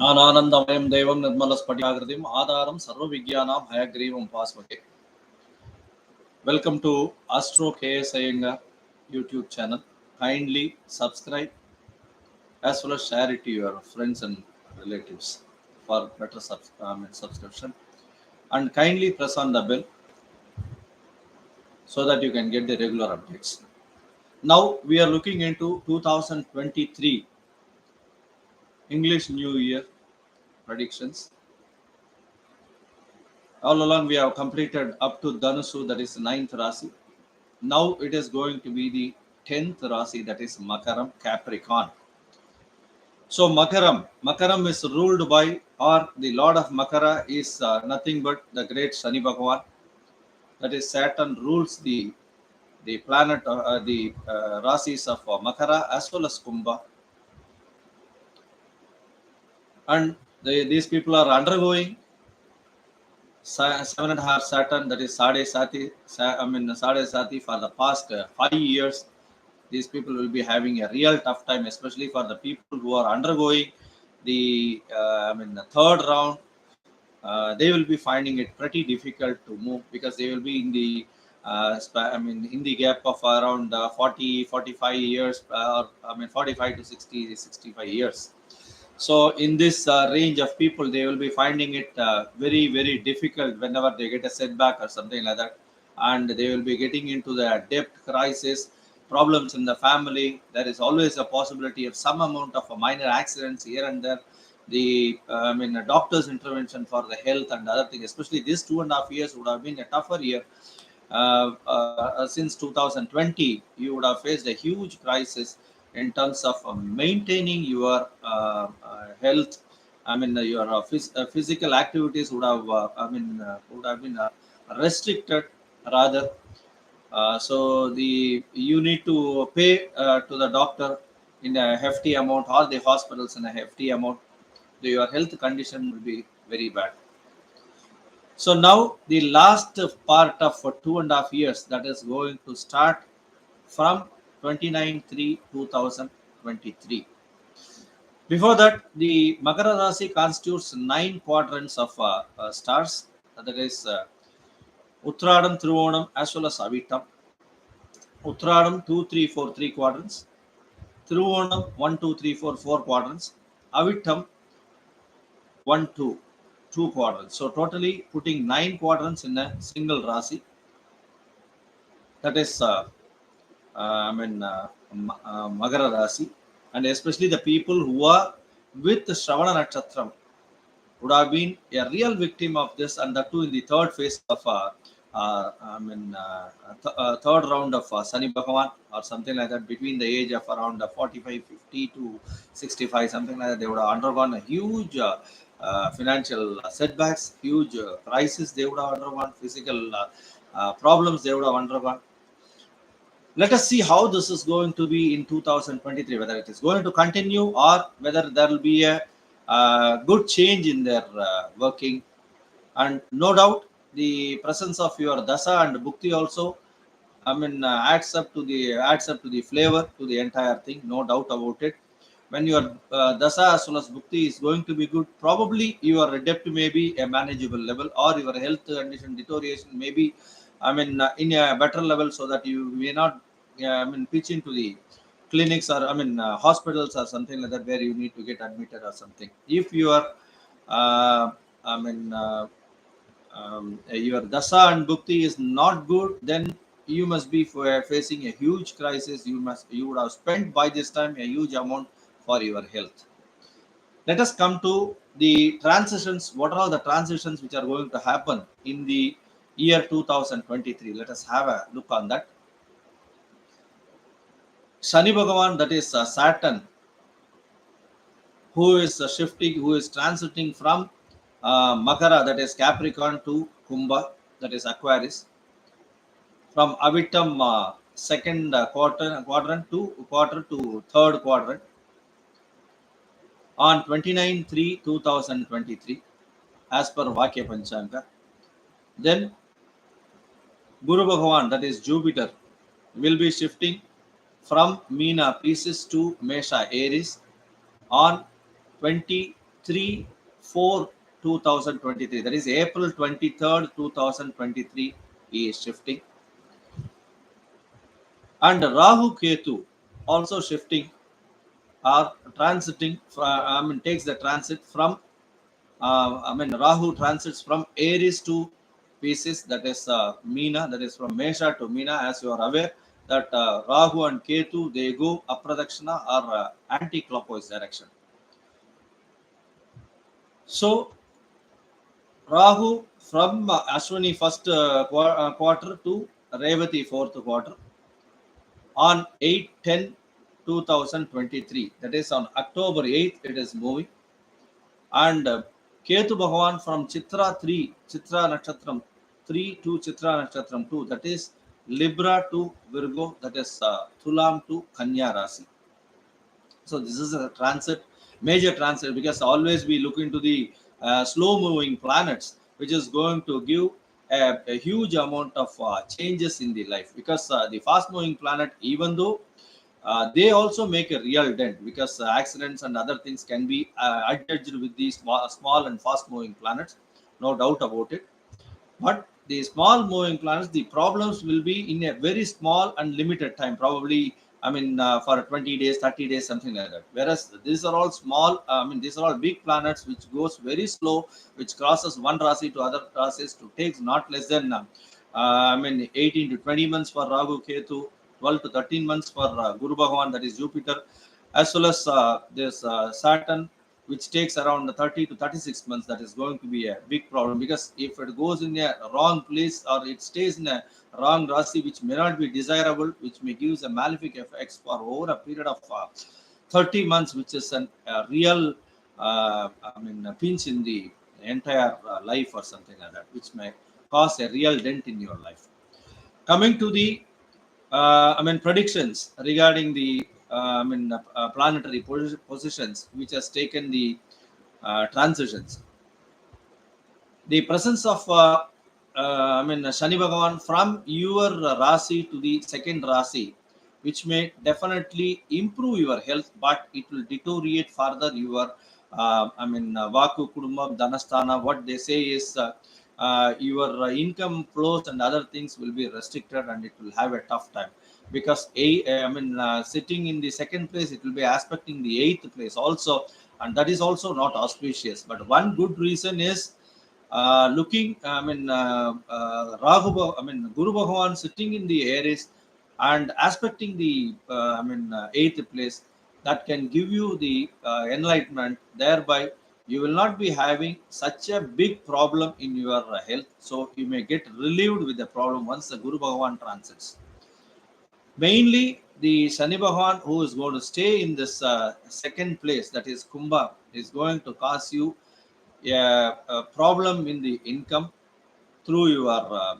Anandamayam Devam Nirmalas Patiagradim Adaram Sarvavigyanam Hayagrivam Pasmake. Welcome to Astro KS Iyengar YouTube channel. Kindly subscribe as well as share it to your friends and relatives for better subscription. And kindly press on the bell so that you can get the regular updates. Now we are looking into 2023 English New Year predictions. All along we have completed up to Dhanusu, that is 9th Rasi. Now it is going to be the 10th Rasi, that is Makaram, Capricon. So Makaram is ruled by, or the Lord of Makara is nothing but the great Shani Bhagavan. That is Saturn rules the planet, the Rasis of Makara as well as Kumbha. And these people are undergoing 7.5 Saturn, that is Sade Sati for the past 5 years. These people will be having a real tough time, especially for the people who are undergoing the third round. They will be finding it pretty difficult to move because they will be in the in the gap of around 45 years, 45 to 65 years. So in this range of people, they will be finding it very difficult whenever they get a setback or something like that, and they will be getting into the debt crisis, problems in the family. There is always a possibility of some amount of minor accidents here and there. The a doctor's intervention for the health and other things, especially these 2.5 years would have been a tougher year. Since 2020, you would have faced a huge crisis in terms of maintaining your health. Your physical activities would have been restricted rather. So you need to pay to the doctor in a hefty amount, or the hospitals in a hefty amount. Your health condition will be very bad. So now the last part of 2.5 years, that is going to start from 29/3/2023. Before that, the Makara Rasi constitutes 9 quadrants of stars. That is Uttradam, Thiruvonam as well as Avittam. Uttradam 2, 3, 4, 3 quadrants. Thiruvonam 1, 2, 3, 4, 4 quadrants. Avittam 1, 2, 2 quadrants. So totally putting 9 quadrants in a single Rasi. That is Magara Rasi. And especially the people who are with Shravana Nakshatram would have been a real victim of this, and that too in the third phase of third round of Sani Bhagavan or something like that, between the age of around 45, 50 to 65, something like that. They would have undergone a huge financial setbacks, huge crisis they would have undergone, physical problems they would have undergone. Let us see how this is going to be in 2023, whether it is going to continue or whether there will be a good change in their working. And no doubt the presence of your dasa and bhukti also adds up to the flavor to the entire thing, no doubt about it. When your dasa as well as bhukti is going to be good, probably your debt may be a manageable level, or your health condition deterioration may be in a better level, so that you may not pitch into the clinics or hospitals or something like that, where you need to get admitted or something. If your your dasa and bhukti is not good, then you must be facing a huge crisis. You would have spent by this time a huge amount for your health. Let us come to the transitions. What are all the transitions which are going to happen in the year 2023? Let us have a look on that. Shani Bhagavan, that is Saturn, who is who is transiting from Makara, that is Capricorn, to Kumbha, that is Aquarius. From Avittam, second quadrant to third quadrant on 29/3/2023 as per Vakya Panchanga. Then Guru Bhagavan, that is Jupiter, will be shifting from Meena Pisces to Mesha Aries on 20 3 4 2023, that is April 23rd 2023, he is shifting. And Rahu Ketu also shifting or transiting takes the transit from Rahu transits from Aries to Pisces, that is Meena, that is from Mesha to Meena. As you are aware that Rahu and Ketu, they go apradakshina or anti-clockwise direction. So Rahu from Ashwini first quarter to Revati fourth quarter on 8/10/2023, that is on October 8th, it is moving. And Ketu Bhagavan from Chitra 3, Chitra Nakshatram 3 to Chitra Nakshatram 2, that is Libra to Virgo, that is Thulam to Kanya Rasi. So this is a transit, major transit, because always we look into the slow moving planets, which is going to give a huge amount of changes in the life, because the fast moving planet, even though they also make a real dent, because accidents and other things can be adjudged with these small and fast moving planets, no doubt about it. But the small moving planets, the problems will be in a very small and limited time, probably for 20 days, 30 days, something like that. Whereas these are all small, these are all big planets which goes very slow, which crosses one Rasi to other Rasis to takes not less than 18 to 20 months for Rahu Ketu, 12 to 13 months for Guru Bhagavan, that is Jupiter, as well as this Saturn, which takes around 30 to 36 months. That is going to be a big problem, because if it goes in a wrong place or it stays in a wrong Rasi, which may not be desirable, which may give a malefic effects for over a period of 30 months, which is a real a pinch in the entire life or something like that, which may cause a real dent in your life. Coming to the predictions regarding the planetary positions which has taken the transitions. The presence of Shani Bhagavan from your Rasi to the second Rasi, which may definitely improve your health, but it will deteriorate further your Vaku Kudumam Dhanasthana. What they say is your income flows and other things will be restricted, and it will have a tough time, because sitting in the second place, it will be aspecting the eighth place also, and that is also not auspicious. But one good reason is looking, Guru Bhagavan sitting in the Aries and aspecting the eighth place, that can give you the enlightenment. Thereby, you will not be having such a big problem in your health. So you may get relieved with the problem once the Guru Bhagavan transits. Mainly, the Shani Bhagavan, who is going to stay in this second place, that is Kumbha, is going to cause you a problem in the income through your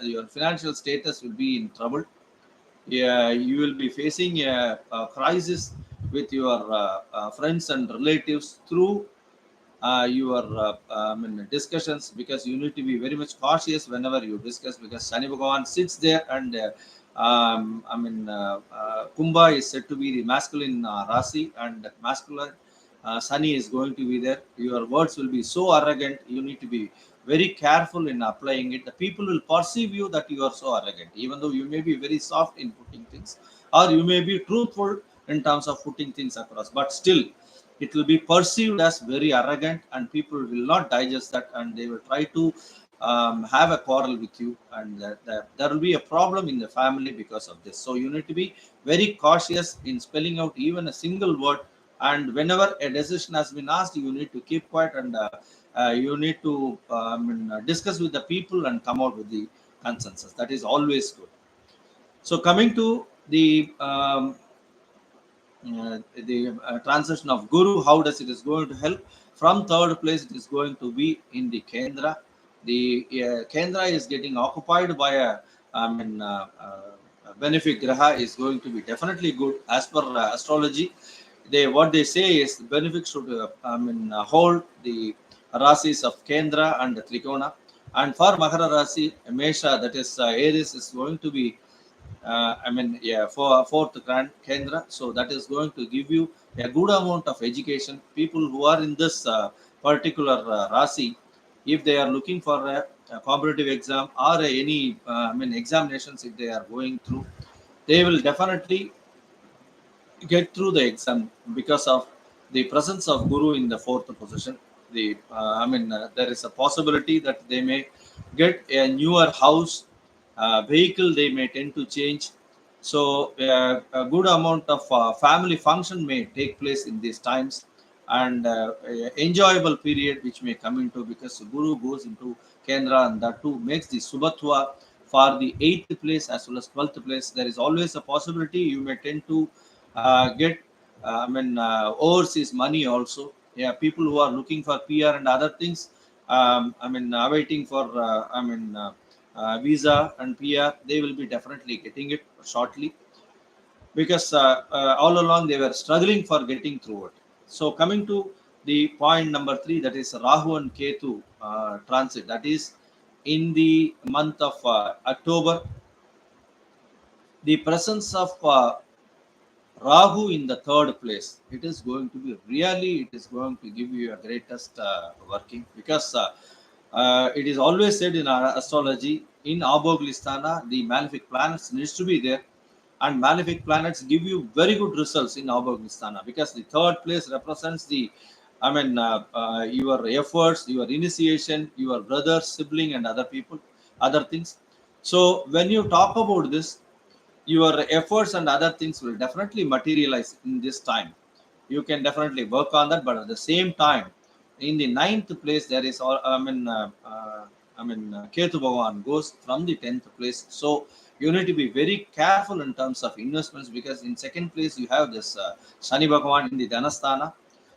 your financial status will be in trouble. Yeah, you will be facing a crisis with your friends and relatives through your discussions, because you need to be very much cautious whenever you discuss, because Shani Bhagavan sits there, and Kumbha is said to be the masculine Rasi, and masculine Sunny is going to be there. Your words will be so arrogant. You need to be very careful in applying it. The people will perceive you that you are so arrogant, even though you may be very soft in putting things, or you may be truthful in terms of putting things across. But still, it will be perceived as very arrogant, and people will not digest that, and they will try to have a quarrel with you, and there will be a problem in the family because of this. So you need to be very cautious in spelling out even a single word, and whenever a decision has been asked, you need to keep quiet, and you need to discuss with the people and come out with the consensus. That is always good. So coming to the transition of Guru, how does it is going to help? From third place, it is going to be in the Kendra. The Kendra is getting occupied by a benefic Graha, is going to be definitely good as per astrology. What they say is the benefic should hold the Rasis of Kendra and Trikona. And for Makara Rasi, Mesha, that is Aries, is going to be yeah, for fourth grand Kendra. So that is going to give you a good amount of education. People who are in this particular Rasi, if they are looking for a competitive exam or any, examinations, if they are going through, they will definitely get through the exam because of the presence of Guru in the fourth position. There is a possibility that they may get a newer house, vehicle they may tend to change. So a good amount of family function may take place in these times, and a enjoyable period which may come into, because Guru goes into Kendra, and that too makes the Subatwa for the 8th place as well as 12th place. There is always a possibility you may tend to get overseas money also. Yeah, people who are looking for PR and other things, awaiting for visa and PR, they will be definitely getting it shortly, because all along they were struggling for getting through it. So coming to the point number 3, that is Rahu and Ketu transit, that is in the month of October. The presence of Rahu in the third place, it is going to be really, it is going to give you a greatest working, because it is always said in our astrology, in Aboglistana, the malefic planets needs to be there, and malefic planets give you very good results in Aboglistana, because the third place represents the, your efforts, your initiation, your brother, sibling, and other people, other things. So when you talk about this, your efforts and other things will definitely materialize in this time. You can definitely work on that, but at the same time, in the ninth place, there is all, Ketu Bhagavan goes from the 10th place. So you need to be very careful in terms of investments, because in second place you have this Shani Bhagavan in the Dhanasthana.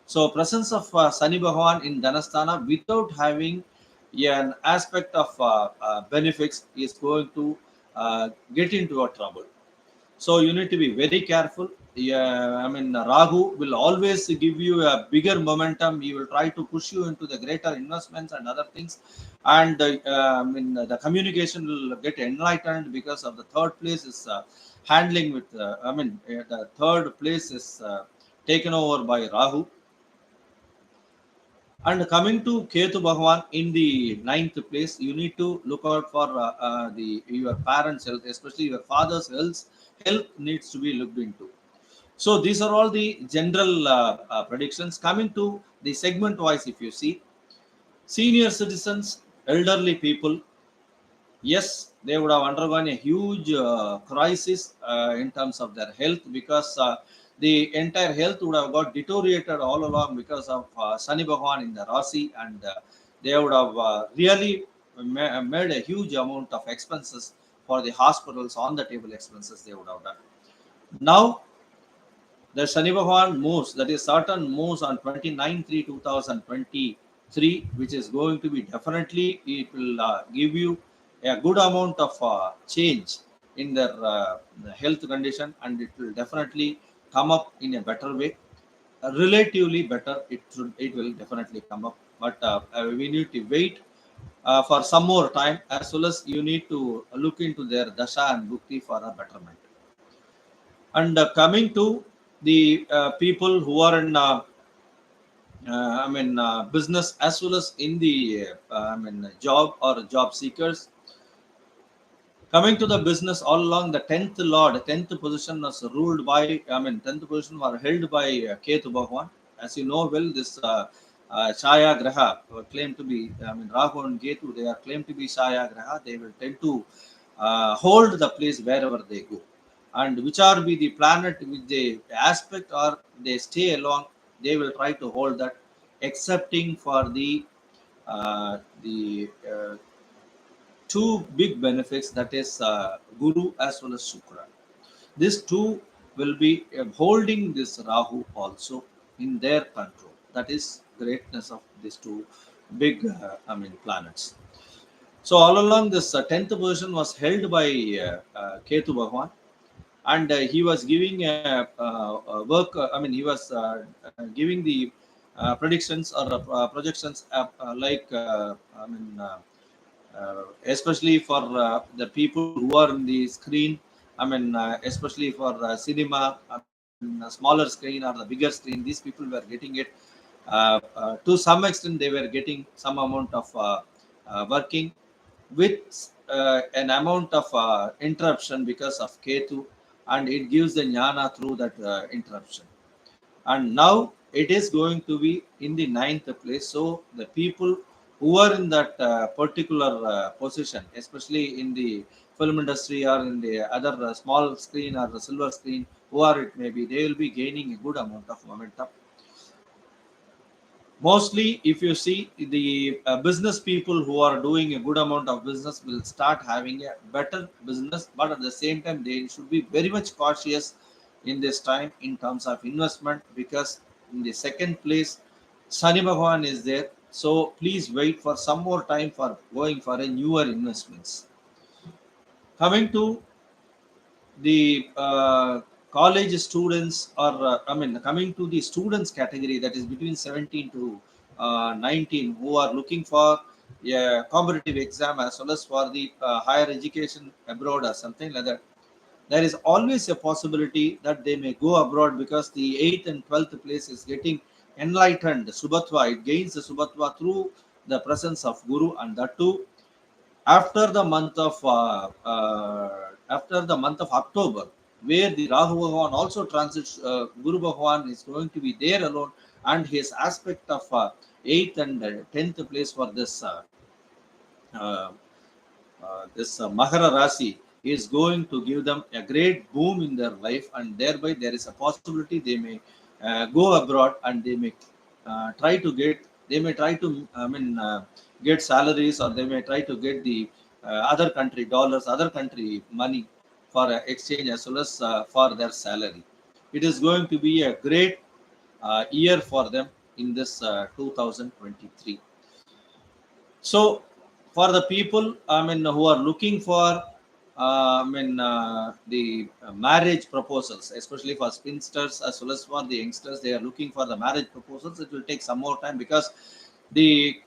So presence of Shani Bhagavan in Dhanasthana without having an aspect of benefits is going to get into a trouble. So you need to be very careful. Yeah, Rahu will always give you a bigger momentum. He will try to push you into the greater investments and other things, and the communication will get enlightened, because of the third place is handling with. The third place is taken over by Rahu. And coming to Ketu Bhagavan in the ninth place, you need to look out for the your parents' health, especially your father's health. Health needs to be looked into. So these are all the general predictions. Coming to the segment wise, if you see, senior citizens, elderly people, yes, they would have undergone a huge crisis in terms of their health, because the entire health would have got deteriorated all along because of Shani Bhagavan in the Rasi, and they would have really made a huge amount of expenses for the hospitals, on the table expenses they would have done. Now, the Shani Bhagavan moves, that is Saturn moves on 29/3/2023, which is going to be definitely, it will give you a good amount of change in their health condition, and it will definitely come up in a better way. Relatively better, it will definitely come up, but we need to wait for some more time, as well as you need to look into their Dasha and Bhukti for a betterment. And coming to the people who are in business, as well as in the job or job seekers. Coming to the business, all along the 10th lord, 10th position was ruled by, 10th position were held by Ketu Bhagavan. As you know well, this Shaya Graha claimed to be, Rahu and Ketu, they are claimed to be Shaya Graha. They will tend to hold the place wherever they go. And which are be the planet which they aspect or they stay along, they will try to hold that, excepting for the two big benefits, that is Guru as well as Shukra. These two will be holding this Rahu also in their control. That is greatness of these two big planets. So all along this 10th position was held by Ketu Bhagavan, and he was giving work. He was giving the predictions or projections especially for the people who are in the screen. I mean, especially for cinema, I mean, a smaller screen or the bigger screen, these people were getting it. To some extent, they were getting some amount of working with an amount of interruption because of Ketu, and it gives the jnana through that interruption. And now it is going to be in the ninth place. So the people who are in that particular position, especially in the film industry or in the other small screen or the silver screen, who are it may be, they will be gaining a good amount of momentum. Mostly, if you see the business people who are doing a good amount of business will start having a better business, but at the same time, they should be very much cautious in this time in terms of investment, because in the second place, Sani Bhagavan is there. So please wait for some more time for going for a newer investments. Coming to the college students, or I mean, coming to the students category, that is between 17 to 19, who are looking for a competitive exam as well as for the higher education abroad or something like that, there is always a possibility that they may go abroad, because the 8th and 12th place is getting enlightened Subhatva. It gains the Subhatva through the presence of Guru, and that too after the month of October, where the Rahu Bhagavan also transits, Guru Bhagavan is going to be there alone, and his aspect of 8th and 10th place for uh, this Mahara Rasi is going to give them a great boom in their life, and thereby there is a possibility they may go abroad, and they may try to get salaries, or they may try to get the other country dollars, other country money for exchange as well as for their salary. It is going to be a great year for them in this 2023. So, for the people, I mean, who are looking for, the marriage proposals, especially for spinsters as well as for the youngsters, they are looking for the marriage proposals. It will take some more time, because the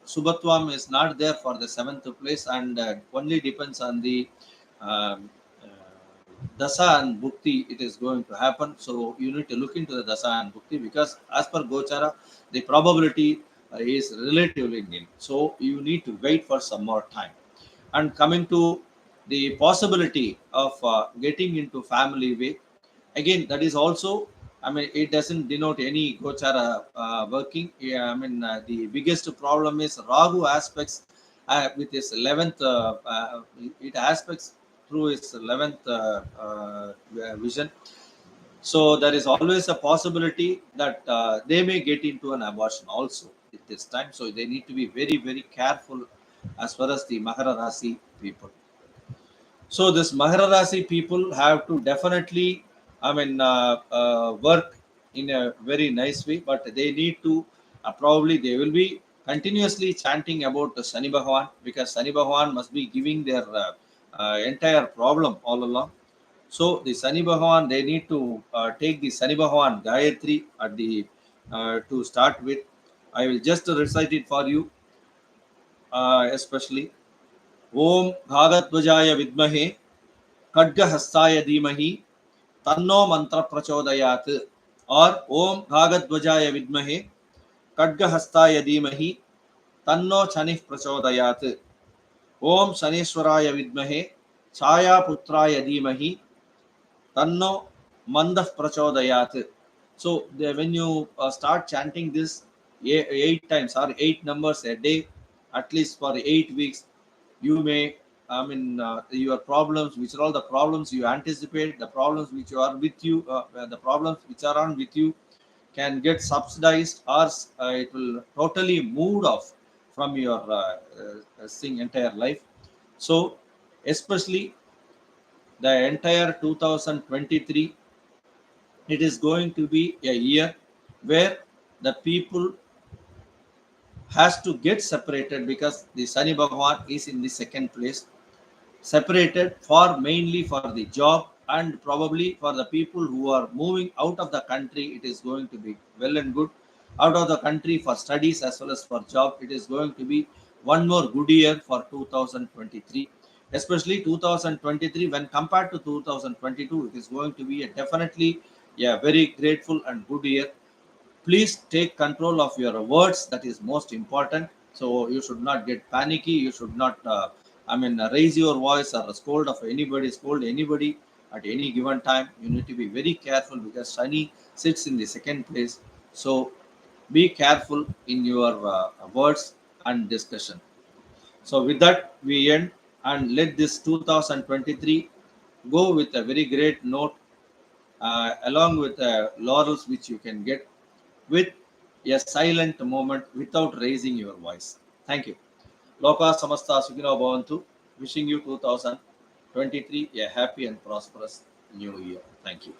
Subhatwam is not there for the seventh place, and only depends on the um, uh, Dasa and Bhukti. It is going to happen. So you need to look into the Dasa and Bhukti, because as per Gochara, the probability is relatively nil. So you need to wait for some more time. And coming to the possibility of getting into family way, again, that is also, I mean, it doesn't denote any Gochara working. Yeah, I mean, the biggest problem is Rahu aspects with his 11th, it aspects through his 11th vision. So there is always a possibility that they may get into an abortion also at this time. So they need to be very, very careful as far as the Mahara Rasi people. So this Mahara Rasi people have to definitely, work in a very nice way, but they need to probably they will be continuously chanting about the Sani Bhagavan, because Sani Bhagavan must be giving their entire problem all along. So the Sani Bhagavan, they need to take the Sani Bhagavan Gayatri at the to start with. I will just recite it for you, especially. Om Bhagatwajaya Vidmahe Khadgahastaya Dhimahi Tanno Mantra Prachodayat, or Om Bhagatwajaya Vidmahe Khadgahastaya Dhimahi Tanno Chanih Prachodayat, Om Saneshwaraya Vidmahe Chaya Putraya Dhimahi Tanno Mandah Prachodayat. So when you start chanting this 8 times or 8 numbers a day, at least for 8 weeks, you may, your problems, which are all the problems you anticipate, the problems which are with you, the problems which are on with you, can get subsidized, or it will totally moved off from your entire life. So, especially the entire 2023, it is going to be a year where the people has to get separated, because the Sani Bhagavan is in the second place, separated for mainly for the job, and probably for the people who are moving out of the country. It is going to be well and good. Out of the country for studies as well as for job, it is going to be one more good year for 2023. especially 2023 when compared to 2022. It is going to be a definitely a very grateful and good year. Please take control of your words. That is most important. So you should not get panicky. You should not raise your voice or scold anybody at any given time. You need to be very careful because Shani sits in the second place. So be careful in your words and discussion. So with that we end, and let this 2023 go with a very great note, along with laurels which you can get with a silent moment without raising your voice. Thank you. Loka Samasta Sukhino Bhavantu. Wishing you 2023 a happy and prosperous new year. Thank you.